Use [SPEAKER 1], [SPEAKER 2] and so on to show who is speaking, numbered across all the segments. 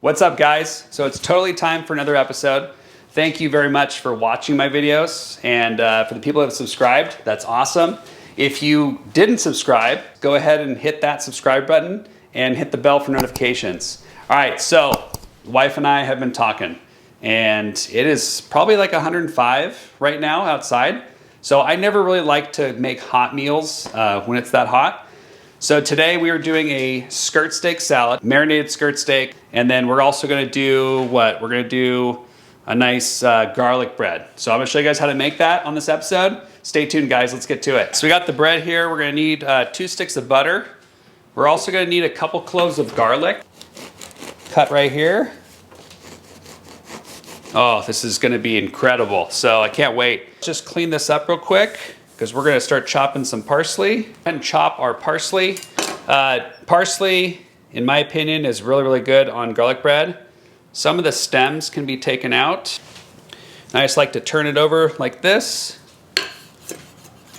[SPEAKER 1] What's up, guys? So it's totally time for another episode. Thank you very much for watching my videos, and for the people that have subscribed, that's awesome. If you didn't subscribe, go ahead and hit that subscribe button and hit the bell for notifications. All right, so wife and I have been talking, and it is probably like 105 right now outside. So I never really like to make hot meals when it's that hot. So today we are doing a skirt steak salad, marinated skirt steak, and then we're also gonna do what? We're gonna do a nice garlic bread. So I'm gonna show you guys how to make that on this episode. Stay tuned, guys, let's get to it. So we got the bread here. We're gonna need 2 sticks of butter. We're also gonna need a couple cloves of garlic, cut right here. Oh, this is gonna be incredible. So I can't wait. Just clean this up real quick, because we're gonna start chopping some parsley. And chop our parsley. Parsley, in my opinion, is really, really good on garlic bread. Some of the stems can be taken out. I just like to turn it over like this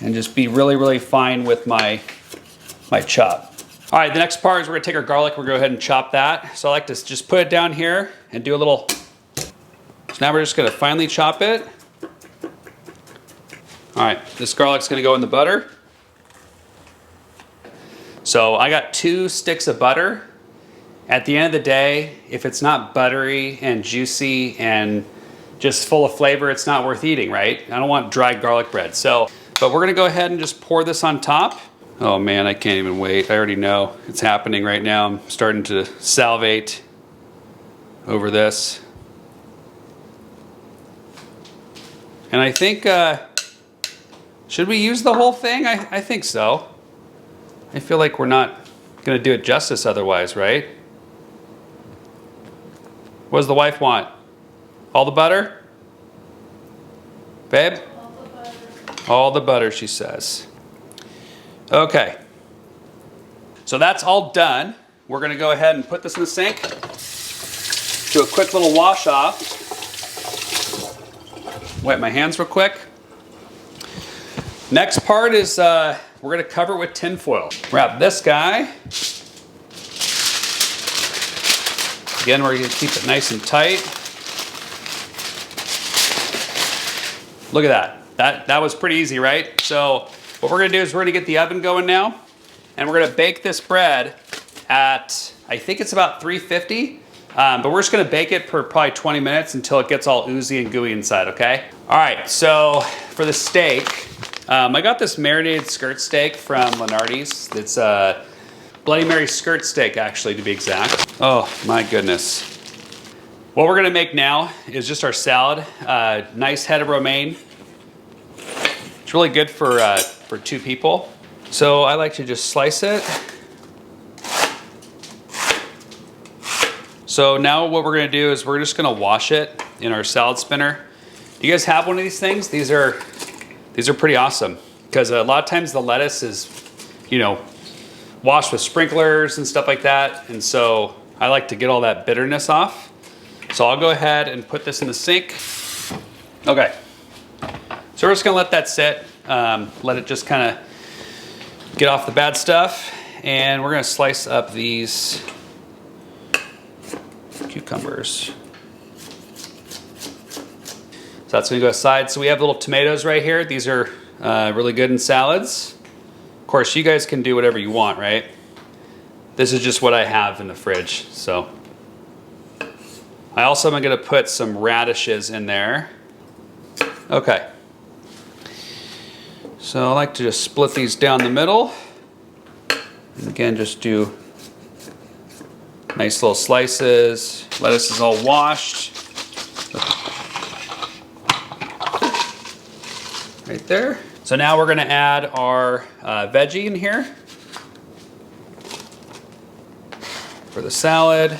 [SPEAKER 1] and just be really, really fine with my chop. All right, the next part is we're gonna take our garlic, we're gonna go ahead and chop that. So I like to just put it down here and do a little, so now we're just gonna finely chop it. All right, this garlic's gonna go in the butter. So I got 2 sticks of butter. At the end of the day, if it's not buttery and juicy and just full of flavor, it's not worth eating, right? I don't want dry garlic bread. So, but we're gonna go ahead and just pour this on top. Oh man, I can't even wait. I already know it's happening right now. I'm starting to salivate over this. And I think, should we use the whole thing? I think so. I feel like we're not gonna do it justice otherwise, right? What does the wife want? All the butter? Babe?
[SPEAKER 2] All the butter.
[SPEAKER 1] All the butter, she says. Okay. So that's all done. We're gonna go ahead and put this in the sink. Do a quick little wash off. Wipe my hands real quick. Next part is we're gonna cover it with tin foil. Wrap this guy. Again, we're gonna keep it nice and tight. Look at that. That was pretty easy, right? So what we're gonna do is we're gonna get the oven going now, and we're gonna bake this bread at, I think it's about 350, but we're just gonna bake it for probably 20 minutes until it gets all oozy and gooey inside, okay? All right, so for the steak, I got this marinated skirt steak from Lenardi's. It's a Bloody Mary skirt steak, actually, to be exact. Oh my goodness. What we're gonna make now is just our salad. Nice head of romaine. It's really good for 2 people. So I like to just slice it. So now what we're gonna do is we're just gonna wash it in our salad spinner. Do you guys have one of these things? These are pretty awesome, because a lot of times the lettuce is, you know, washed with sprinklers and stuff like that. And so I like to get all that bitterness off. So I'll go ahead and put this in the sink. Okay. So we're just gonna let that sit. Let it just kind of get off the bad stuff. And we're gonna slice up these cucumbers. So that's gonna go aside. So we have little tomatoes right here. These are really good in salads. Of course, you guys can do whatever you want, right? This is just what I have in the fridge, so. I also am gonna put some radishes in there. Okay. So I like to just split these down the middle. And again, just do nice little slices. Lettuce is all washed. Right there. So now we're gonna add our veggie in here for the salad.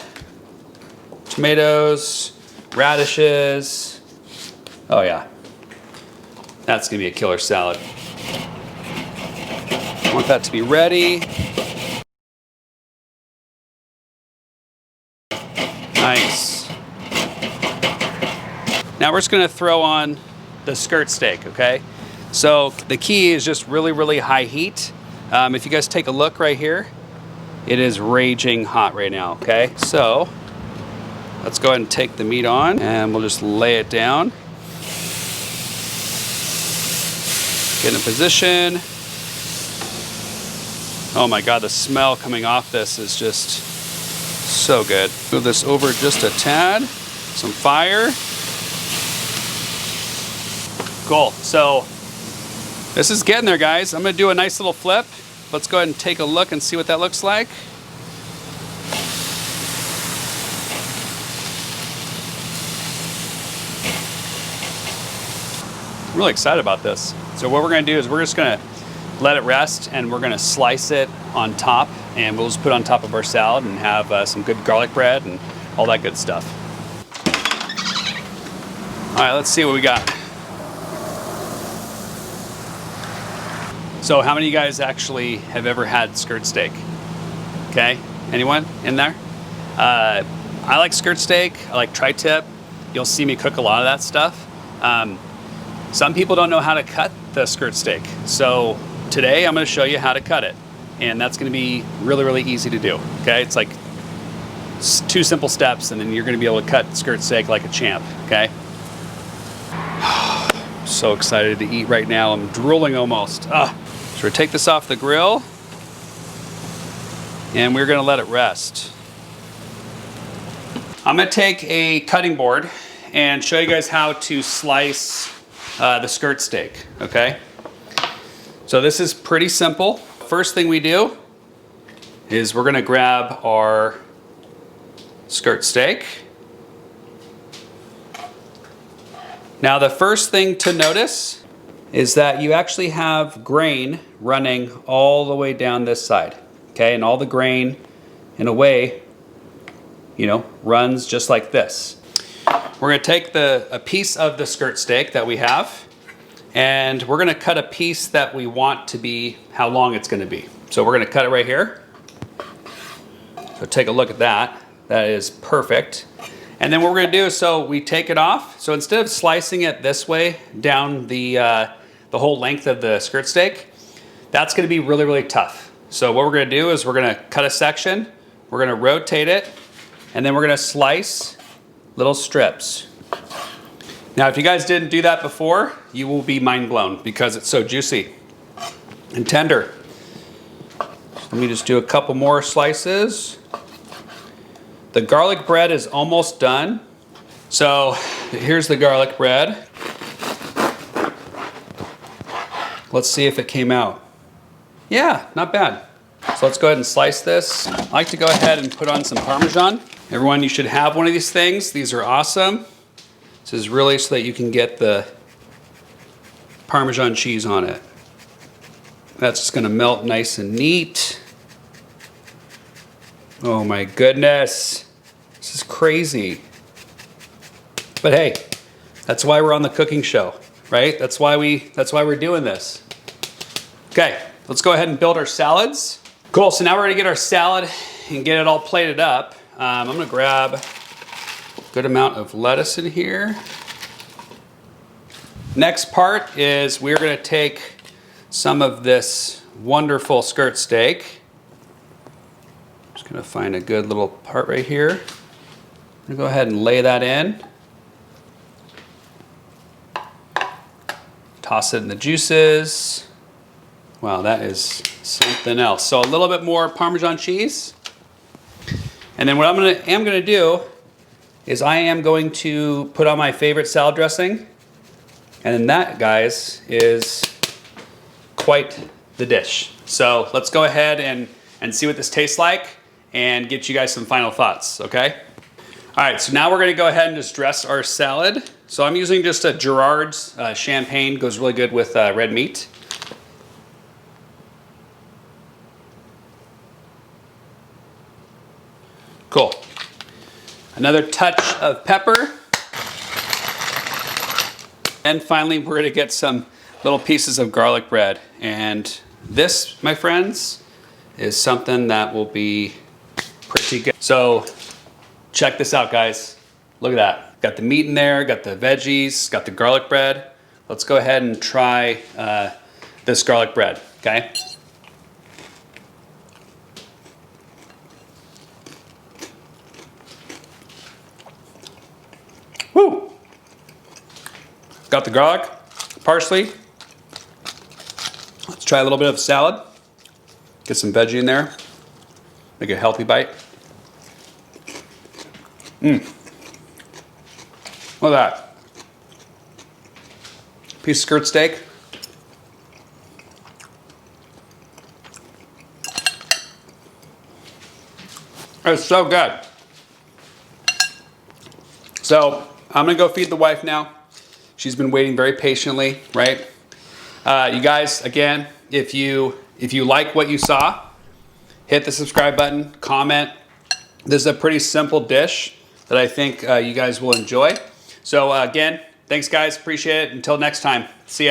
[SPEAKER 1] Tomatoes, radishes. Oh yeah, that's gonna be a killer salad. I want that to be ready. Nice. Now we're just gonna throw on the skirt steak, okay? So the key is just really, really high heat. If you guys take a look right here, it is raging hot right now, okay? So let's go ahead and take the meat on and we'll just lay it down. Get in position. Oh my God, the smell coming off this is just so good. Move this over just a tad, some fire. Cool, so this is getting there, guys. I'm gonna do a nice little flip. Let's go ahead and take a look and see what that looks like. I'm really excited about this. So what we're gonna do is we're just gonna let it rest and we're gonna slice it on top, and we'll just put it on top of our salad and have some good garlic bread and all that good stuff. All right, let's see what we got. So how many of you guys actually have ever had skirt steak? Okay, anyone in there? I like skirt steak, I like tri-tip. You'll see me cook a lot of that stuff. Some people don't know how to cut the skirt steak. So today I'm gonna show you how to cut it. And that's gonna be really, really easy to do, okay? It's like 2 simple steps and then you're gonna be able to cut skirt steak like a champ, okay? So excited to eat right now. I'm drooling almost. So we take this off the grill and we're gonna let it rest. I'm gonna take a cutting board and show you guys how to slice the skirt steak, okay? So this is pretty simple. First thing we do is we're gonna grab our skirt steak. Now the first thing to notice is that you actually have grain running all the way down this side, okay? And all the grain, in a way, you know, runs just like this. We're gonna take a piece of the skirt steak that we have, and we're gonna cut a piece that we want to be how long it's gonna be. So we're gonna cut it right here. So take a look at that. That is perfect. And then what we're gonna do is, so we take it off. So instead of slicing it this way down the whole length of the skirt steak, that's gonna be really, really tough. So what we're gonna do is we're gonna cut a section, we're gonna rotate it, and then we're gonna slice little strips. Now, if you guys didn't do that before, you will be mind blown because it's so juicy and tender. Let me just do a couple more slices. The garlic bread is almost done. So here's the garlic bread. Let's see if it came out. Yeah, not bad. So let's go ahead and slice this. I like to go ahead and put on some Parmesan. Everyone, you should have one of these things. These are awesome. This is really so that you can get the Parmesan cheese on it. That's just gonna melt nice and neat. Oh my goodness. This is crazy. But hey, that's why we're on the cooking show, right? That's why we're doing this. Okay, let's go ahead and build our salads. Cool, so now we're gonna get our salad and get it all plated up. I'm gonna grab a good amount of lettuce in here. Next part is we're gonna take some of this wonderful skirt steak. Just gonna find a good little part right here. I'm gonna go ahead and lay that in. Toss it in the juices. Wow, that is something else. So a little bit more Parmesan cheese. And then what I am gonna do is I am going to put on my favorite salad dressing. And then that, guys, is quite the dish. So let's go ahead and see what this tastes like and get you guys some final thoughts, okay? All right, so now we're gonna go ahead and just dress our salad. So I'm using just a Gerard's champagne, goes really good with red meat. Cool. Another touch of pepper. And finally, we're gonna get some little pieces of garlic bread. And this, my friends, is something that will be pretty good. So check this out, guys. Look at that. Got the meat in there, got the veggies, got the garlic bread. Let's go ahead and try this garlic bread, okay? Woo! Got the garlic, parsley. Let's try a little bit of salad. Get some veggie in there. Make a healthy bite. Look at that. Piece of skirt steak. It's so good. So I'm gonna go feed the wife now. She's been waiting very patiently, right? You guys, again, if you like what you saw, hit the subscribe button, comment. This is a pretty simple dish that I think you guys will enjoy. So again, thanks guys, appreciate it. Until next time, see ya.